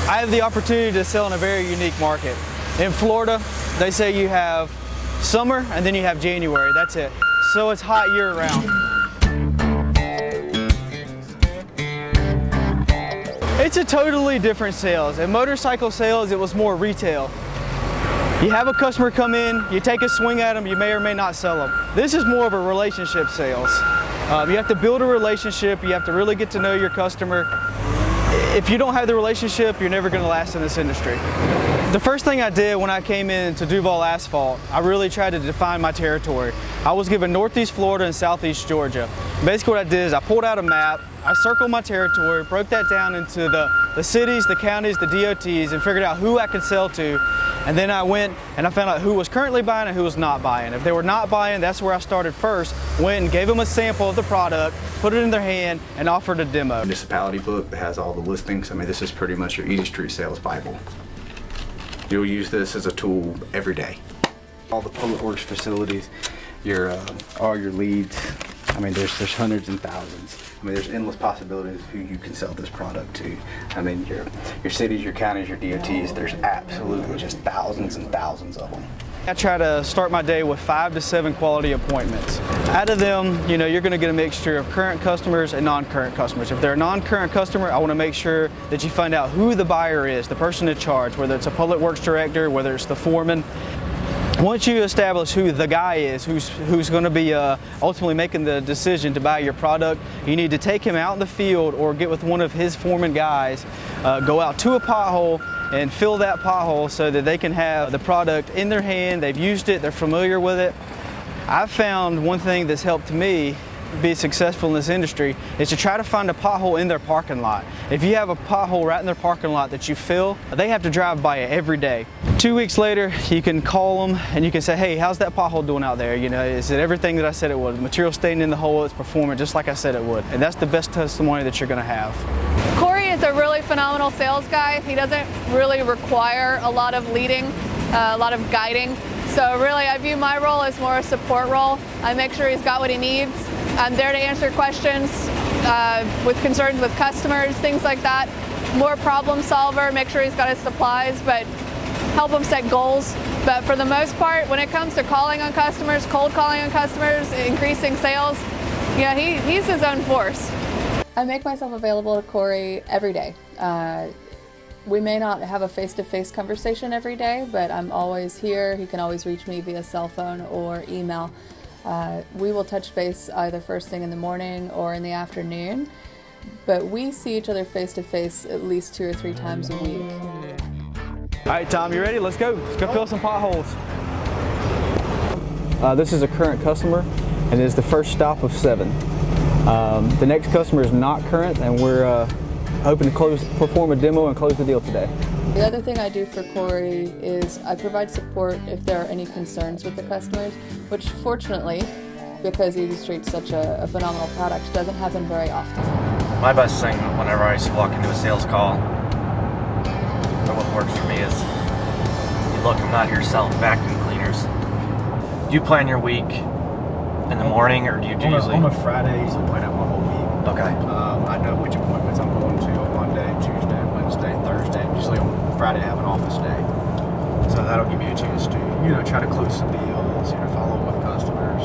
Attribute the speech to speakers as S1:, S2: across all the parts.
S1: I have the opportunity to sell in a very unique market. In Florida, they say you have summer and then you have January, that's it. So it's hot year round. It's a totally different sales. In motorcycle sales, it was more retail. You have a customer come in, you take a swing at them, you may or may not sell them. This is more of a relationship sales. You have to build a relationship, you have to really get to know your customer. If you don't have the relationship, you're never going to last in this industry. The first thing I did when I came into Duval Asphalt, I really tried to define my territory. I was given Northeast Florida and Southeast Georgia. Basically what I did is I pulled out a map, I circled my territory, broke that down into the cities, the counties, the DOTs, and figured out who I could sell to. And then I went and I found out who was currently buying and who was not buying. If they were not buying, that's where I started first. Went and gave them a sample of the product, put it in their hand, and offered a demo.
S2: Municipality book that has all the listings. I mean, this is pretty much your EZ Street sales Bible. You'll use this as a tool every day. All the public works facilities, all your leads. I mean, there's hundreds and thousands. I mean, there's endless possibilities of who you can sell this product to. I mean, your cities, your counties, your DOTs, there's absolutely just thousands and thousands of them.
S1: I try to start my day with 5 to 7 quality appointments. Out of them, you're going to get a mixture of current customers and non-current customers. If they're a non-current customer, I want to make sure that you find out who the buyer is, the person in charge, whether it's a public works director, whether it's the foreman. Once you establish who the guy is, who's going to be ultimately making the decision to buy your product, you need to take him out in the field or get with one of his foreman guys, go out to a pothole and fill that pothole so that they can have the product in their hand, they've used it, they're familiar with it. I've found one thing that's helped me be successful in this industry is to try to find a pothole in their parking lot. If you have a pothole right in their parking lot that you fill, they have to drive by it every day. 2 weeks later, you can call them and you can say, hey, how's that pothole doing out there? Is it everything that I said it would? Material staying in the hole, it's performing just like I said it would. And that's the best testimony that you're going to have.
S3: Corey is a really phenomenal sales guy. He doesn't really require a lot of leading, a lot of guiding. So really, I view my role as more a support role. I make sure he's got what he needs. I'm there to answer questions with concerns with customers, things like that. More problem solver, make sure he's got his supplies, but help him set goals. But for the most part, when it comes to calling on customers, cold calling on customers, increasing sales, yeah, he's his own force.
S4: I make myself available to Corey every day. We may not have a face-to-face conversation every day, but I'm always here. He can always reach me via cell phone or email. We will touch base either first thing in the morning or in the afternoon, but we see each other face-to-face at least 2 or 3 times a week.
S1: All right, Tom, you ready? Let's go. Let's go fill some potholes. This is a current customer, and it's the first stop of 7. The next customer is not current, and we're hoping to perform a demo and close the deal today.
S4: The other thing I do for Corey is I provide support if there are any concerns with the customers, which fortunately, because EZ Street's such a phenomenal product, doesn't happen very often.
S5: My best thing whenever I walk into a sales call, or what works for me is, look, I'm not here selling vacuum cleaners. Do you plan your week in the morning, or do you usually?
S2: On a Friday, I usually plan out my whole week.
S5: Okay.
S2: I know which appointments I'm going to on Monday, Tuesday, Wednesday, Thursday. Usually on Friday I have an office day. So that'll give me a chance to, try to close some deals, follow up with customers,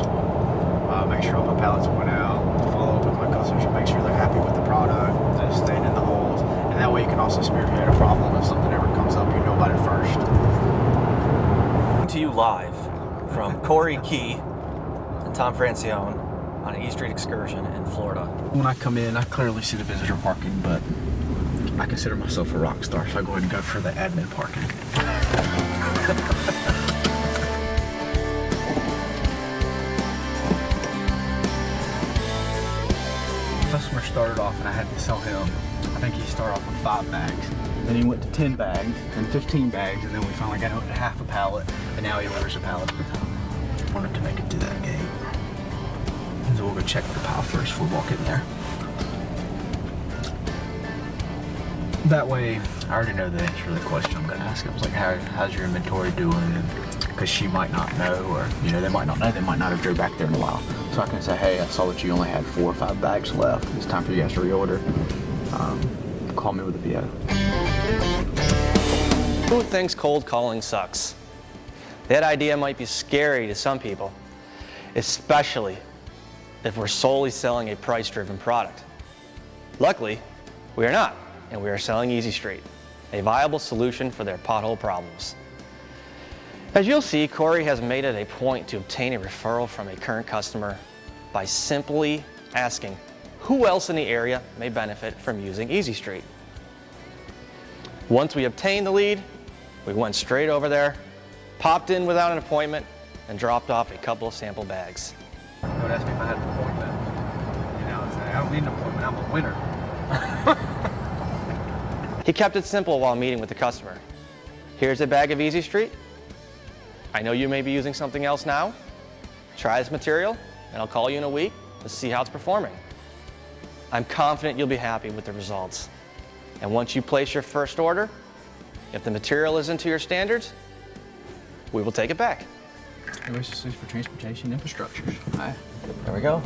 S2: make sure all my pallets went out, follow up with my customers to make sure they're happy with the product, that it's staying in the holes. And that way you can also spearhead a problem if something ever comes up, you know about it first.
S5: To you live from Corey Key and Tom Francione on an EZ Street excursion in Florida.
S2: When I come in, I clearly see the visitor parking, but I consider myself a rock star, so I go ahead and go for the admin parking. The customer started off and I had to sell him, I think he started off with 5 bags. Then he went to 10 bags, and 15 bags, and then we finally got up to half a pallet, and now he orders a pallet at a time. I wanted to make it to that gate. So we'll go check the pile first before we walk in there. That way, I already know the answer to the question I'm going to ask. I was like, how's your inventory doing? Because she might not know, or they might not know. They might not have drove back there in a while. So I can say, hey, I saw that you only had 4 or 5 bags left. It's time for you guys to reorder. Call me with a PO.
S5: Who thinks cold calling sucks? That idea might be scary to some people, especially if we're solely selling a price-driven product. Luckily, we are not, and we are selling EZ Street, a viable solution for their pothole problems. As you'll see, Corey has made it a point to obtain a referral from a current customer by simply asking who else in the area may benefit from using EZ Street. Once we obtained the lead, we went straight over there, popped in without an appointment, and dropped off a couple of sample bags.
S6: They would ask me if I had an appointment. You know, I'd say, I don't need an appointment, I'm a winner.
S5: He kept it simple while meeting with the customer. Here's a bag of EZ Street. I know you may be using something else now. Try this material, and I'll call you in a week to see how it's performing. I'm confident you'll be happy with the results. And once you place your first order, if the material isn't to your standards, we will take it back.
S1: This is for transportation infrastructure. Hi.
S5: There we go.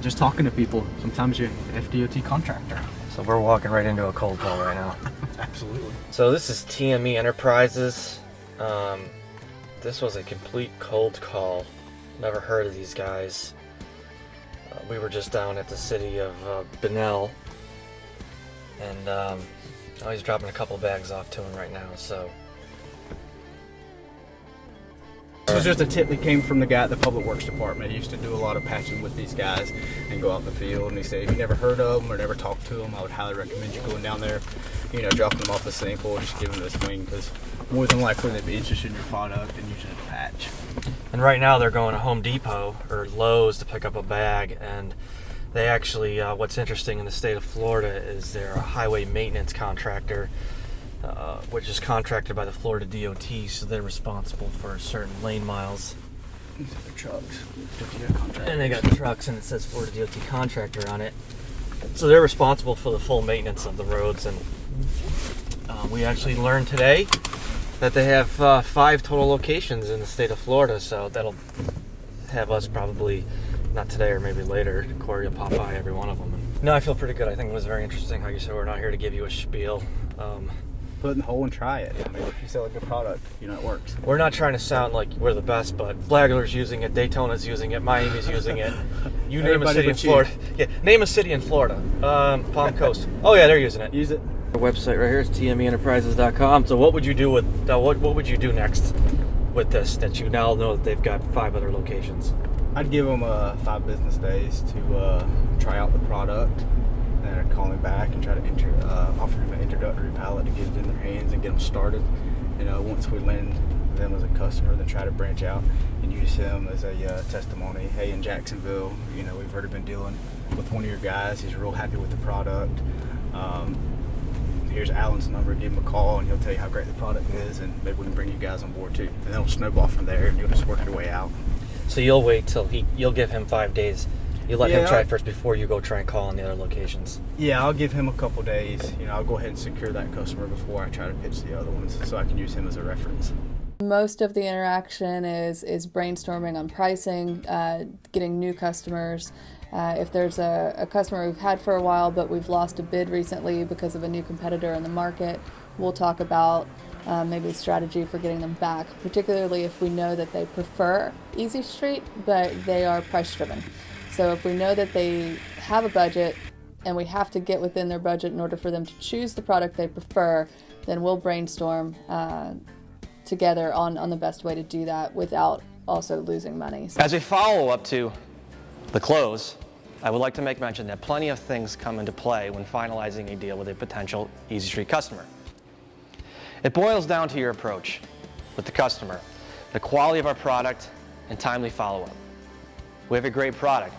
S1: Just talking to people. Sometimes you're an FDOT contractor.
S5: So we're walking right into a cold call right now.
S1: Absolutely.
S5: So this is TME Enterprises. This was a complete cold call. Never heard of these guys. We were just down at the city of Bunnell, and he's dropping a couple bags off to him right now. So
S1: This was just a tip that came from the guy at the Public Works Department. He used to do a lot of patching with these guys and go out in the field. And he said, if you never heard of them or never talked to them, I would highly recommend you going down there, you know, dropping them off a sample or just giving them a swing, because more than likely they'd be interested in your product and using it to patch.
S5: And right now they're going to Home Depot or Lowe's to pick up a bag, and they actually, what's interesting in the state of Florida is they're a highway maintenance contractor, which is contracted by the Florida DOT, so they're responsible for certain lane miles.
S1: These are the trucks. Contractors.
S5: And they got trucks and it says Florida DOT contractor on it. So they're responsible for the full maintenance of the roads, and we actually learned today that they have 5 total locations in the state of Florida, so that'll have us probably, not today or maybe later, Corey will pop by every one of them. No, I feel pretty good. I think it was very interesting. Like you said, we're not here to give you a spiel.
S1: Put it in the hole and try it. I mean, if you sell a good product, you know it works.
S5: We're not trying to sound like we're the best, but Flagler's using it, Daytona's using it, Miami's using it. You name a city in Florida. Yeah, name a city in Florida. Palm Coast. Oh yeah, they're using it.
S1: Use it.
S5: Our website right here is tmeenterprises.com. So what would you do with what would you do next with this, that you now know that they've got 5 other locations?
S1: I'd give them 5 business days to try out the product, and then I'd call him back and try to offer him an introductory pallet to get it in their hands and get them started. You know, once we land them as a customer, then try to branch out and use him as a testimony. Hey, in Jacksonville, you know, we've already been dealing with one of your guys. He's real happy with the product. Here's Alan's number. Give him a call, and he'll tell you how great the product is, and maybe we can bring you guys on board too. And then it'll snowball from there, and you'll just work your way out.
S5: So you'll wait till you'll give him 5 days. You let him try first before you go try and call on the other locations.
S1: Yeah, I'll give him a couple days. You know, I'll go ahead and secure that customer before I try to pitch the other ones, so I can use him as a reference.
S4: Most of the interaction is brainstorming on pricing, getting new customers. If there's a customer we've had for a while but we've lost a bid recently because of a new competitor in the market, we'll talk about maybe a strategy for getting them back, particularly if we know that they prefer EZ Street but they are price driven. So if we know that they have a budget and we have to get within their budget in order for them to choose the product they prefer, then we'll brainstorm together on the best way to do that without also losing money.
S5: As a follow-up to the close, I would like to make mention that plenty of things come into play when finalizing a deal with a potential EZ Street customer. It boils down to your approach with the customer, the quality of our product, and timely follow-up. We have a great product,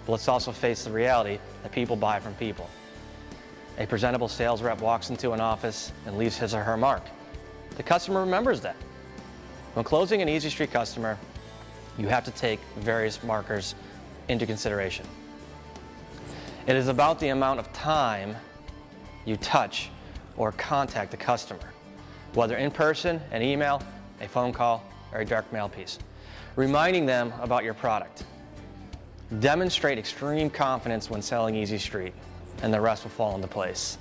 S5: but let's also face the reality that people buy from people. A presentable sales rep walks into an office and leaves his or her mark. The customer remembers that. When closing an EZ Street customer, you have to take various markers into consideration. It is about the amount of time you touch or contact the customer, whether in person, an email, a phone call, or a direct mail piece, reminding them about your product. Demonstrate extreme confidence when selling EZ Street, and the rest will fall into place.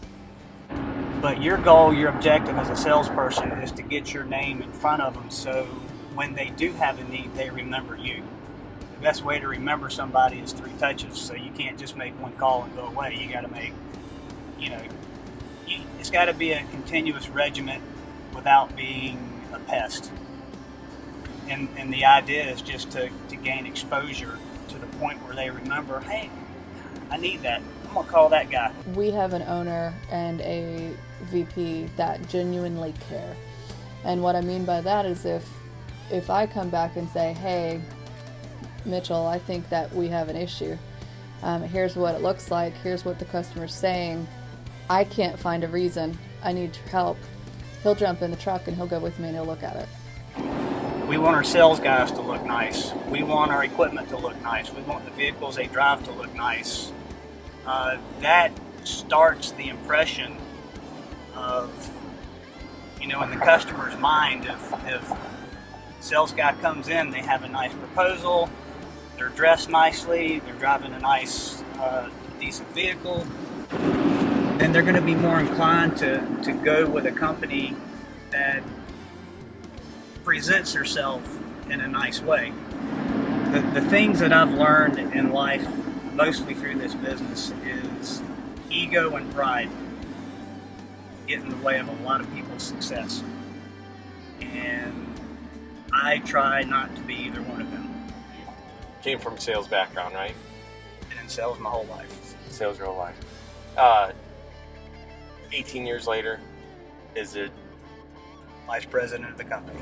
S7: But your goal, your objective as a salesperson is to get your name in front of them so when they do have a need, they remember you. The best way to remember somebody is 3 touches, so you can't just make one call and go away. You got to make, it's got to be a continuous regiment without being a pest. And the idea is just to gain exposure to the point where they remember, hey, I need that. I'm going to call that guy.
S4: We have an owner and a VP that genuinely care. And what I mean by that is if I come back and say, hey, Mitchell, I think that we have an issue. Here's what it looks like. Here's what the customer's saying. I can't find a reason. I need your help. He'll jump in the truck and he'll go with me and he'll look at it.
S7: We want our sales guys to look nice. We want our equipment to look nice. We want the vehicles they drive to look nice. That starts the impression of, in the customer's mind, if sales guy comes in, they have a nice proposal, they're dressed nicely, they're driving a nice, decent vehicle, then they're going to be more inclined to go with a company that presents herself in a nice way. The things that I've learned in life, mostly through this business, is ego and pride get in the way of a lot of people's success. And I try not to be either one of them.
S8: Came from a sales background, right?
S7: Been in sales my whole life.
S8: Sales your whole life. 18 years later, is it
S7: Vice president of the company.